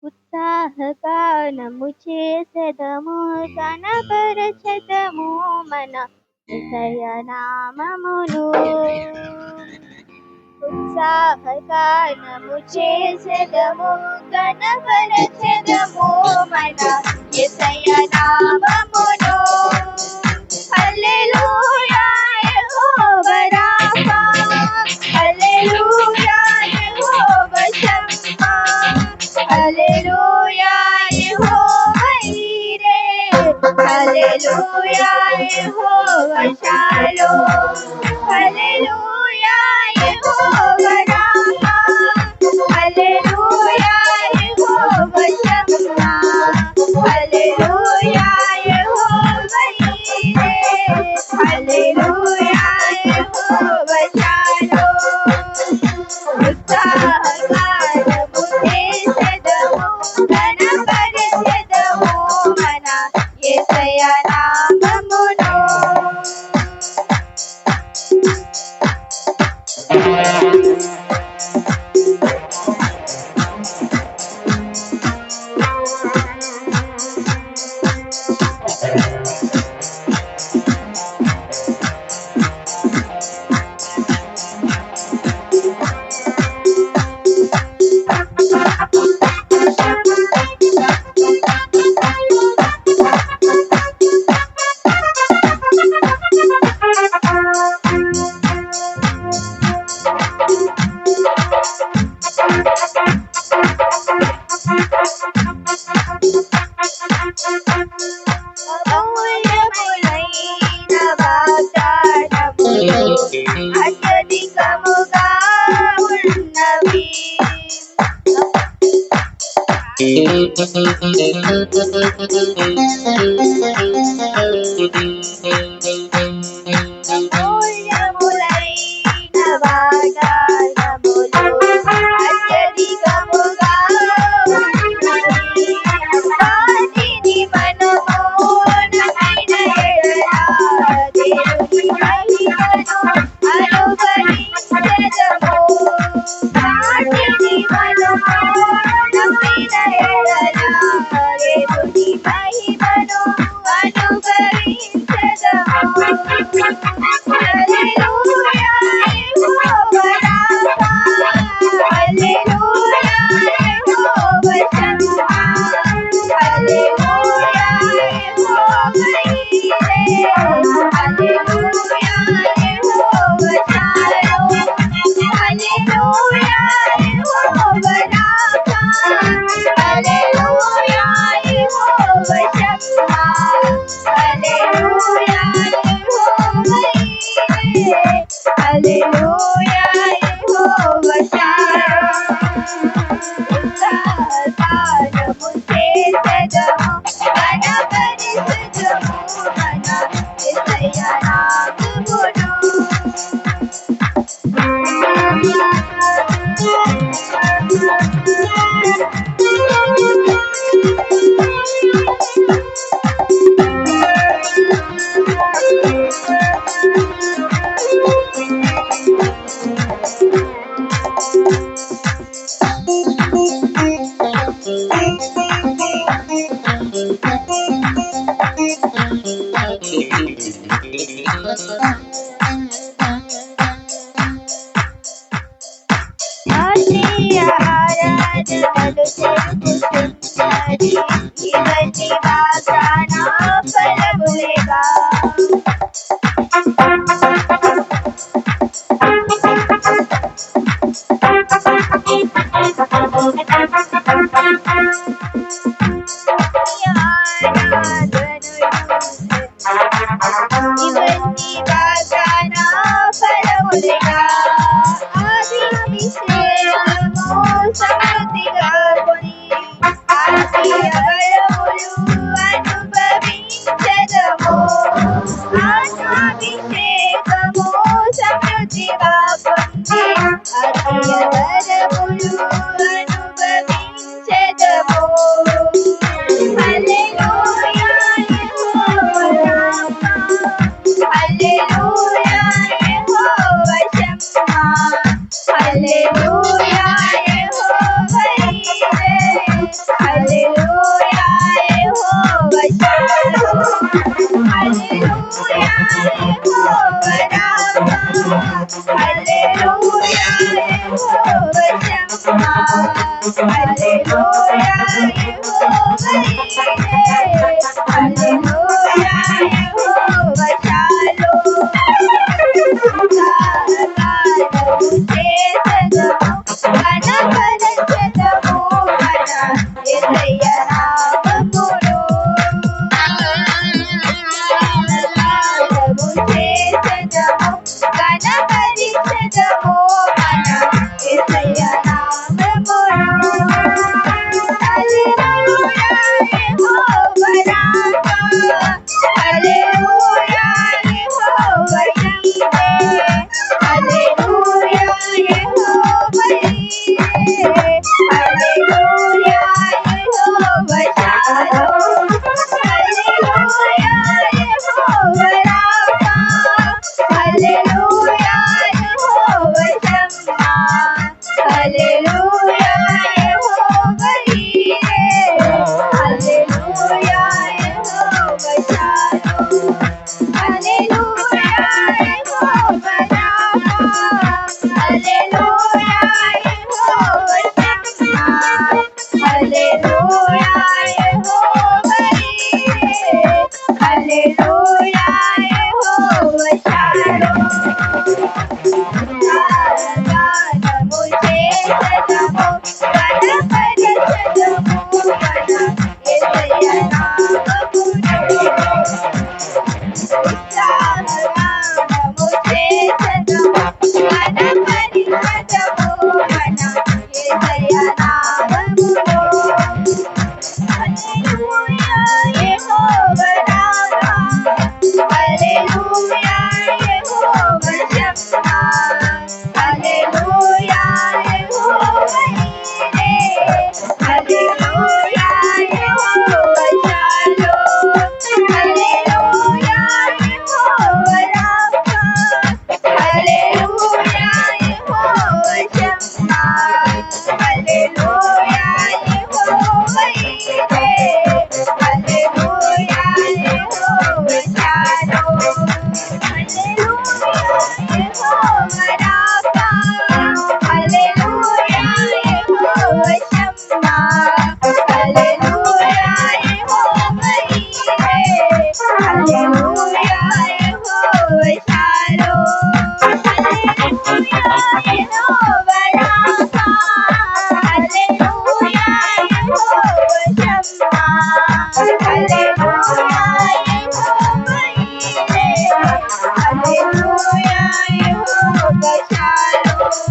ఉత్సాహగానము చేసెదము కనపరచెదము మన యేసయ్య నామమును. ఉత్సాహగానము చేసెదము కనపరచెదము మన యేసయ్య నామమును. హల్లెలూయా యెహోవా రాఫా, హల్లెలూయా యెహోవా షమ్మా, హల్లెలూయా యెహోవా ఈరే, హల్లెలూయా యెహోవా షాలోమ్, హల్లెలూయా యెహోవా రాఫా, హల్లెలూయా యెహోవా షమ్మా, హల్లెలూయా యెహోవా ఈరే, హల్లెలూయా యెహోవా షాలోమ్. ఉత్సాహగానము చేసెదము కనపరచెదము మన యేసయ్య నామమును. అమూల్యములైన వాగ్దానములు అత్యధికముగా ఉన్నవి. అమూల్యములైన వాగ్దానములు అత్యధికముగా ఉన్నవి. వాటిని మనము నమ్మిన యెడల దేవుని మహిమను అనుభవించెదము. వాటిని మనము నమ్మిన యెడల దేవుని మహిమను అనుభవించెదము. హల్లెలూయా యెహోవా రాఫా, హల్లెలూయా యెహోవా షమ్మా, హల్లెలూయా యెహోవా ఈరే, హల్లెలూయా యెహోవా షాలోమ్, హల్లెలూయా యెహోవా రాఫా, హల్లెలూయా యెహోవా షమ్మా, హల్లెలూయా యెహోవా ఈరే, హల్లెలూయా యెహోవా షాలోమ్. ఉత్సాహగానము చేసెదము కనపరచెదము మన యేసయ్య నామమును. ఆత్మీయ ఆరాధనలు జరుపుతున్నది ఇవన్నీ వాగ్దాన ఫలములేగా. ఇవన్నీ వాగ్దాన ఫలములేగా. ఆదిభిషేకము సమృద్ధిగా కొని ఆత్మీయ బలములు అనుభవించెదము. ఆత్మాభిషేకము సమృద్ధిగా పొంది ఆత్మీయ బలములు అనుభవించెదము. Hallelujah, Jehovah Jireh. Hallelujah, Jehovah Shalom. Sahagalu చేసెదము, ఘనపరచెదము మన యేసయ్య నామమును. సహగానము చేసెదము, ఘనపరచెదము మన యేసయ్య నామమును. హల్లెలూయా యెహోవా రాఫా, హల్లెలూయా యెహోవా షమ్మే, హల్లెలూయా యెహోవా ఈరే, హల్లెలూయా యెహోవా షాలోమ్, హల్లెలూయా యెహోవా రాఫా, హల్లెలూయా యెహోవా షమ్మా, హల్లెలూయా యెహోవా ఈరే, హల్లెలూయా యెహోవా షాలోమ్, హల్లెలూయా యెహోవా రాఫా, హల్లెలూయా యెహోవా షమ్మా, హల్లెలూయా యెహోవా ఈరే, హల్లెలూయా యెహోవా షాలోమ్. సహగానము చేసెదము, ఘనపరచెదము మన యేసయ్య నామమును. సహగానము చేసెదము, ఘనపరచెదము మన యేసయ్య నామమును. హల్లెలూయా యెహోవా రాఫా, హల్లెలూయా యెహోవా షమ్మా, హల్లెలూయా యెహోవా ఈరే, హల్లెలూయా యెహోవా షాలోమ్, హల్లెలూయా యెహోవా రాఫా, హల్లెలూయా యెహోవా షమ్మా, హల్లెలూయా యెహోవా ఈరే, హల్లెలూయా యెహోవా షాలోమ్, హల్లెలూయా యెహోవా రాఫా, హల్లెలూయా యెహోవా షమ్మా, హల్లెలూయా యెహోవా ఈరే, హల్లెలూయా యెహోవా షాలోమ్, హల్లెలూయా యెహోవా రాఫా, హల్లెలూయా యెహోవా షమ్మా, హల్లెలూయా యెహోవా ఈరే, హల్లెలూయా యెహోవా షాలోమ్.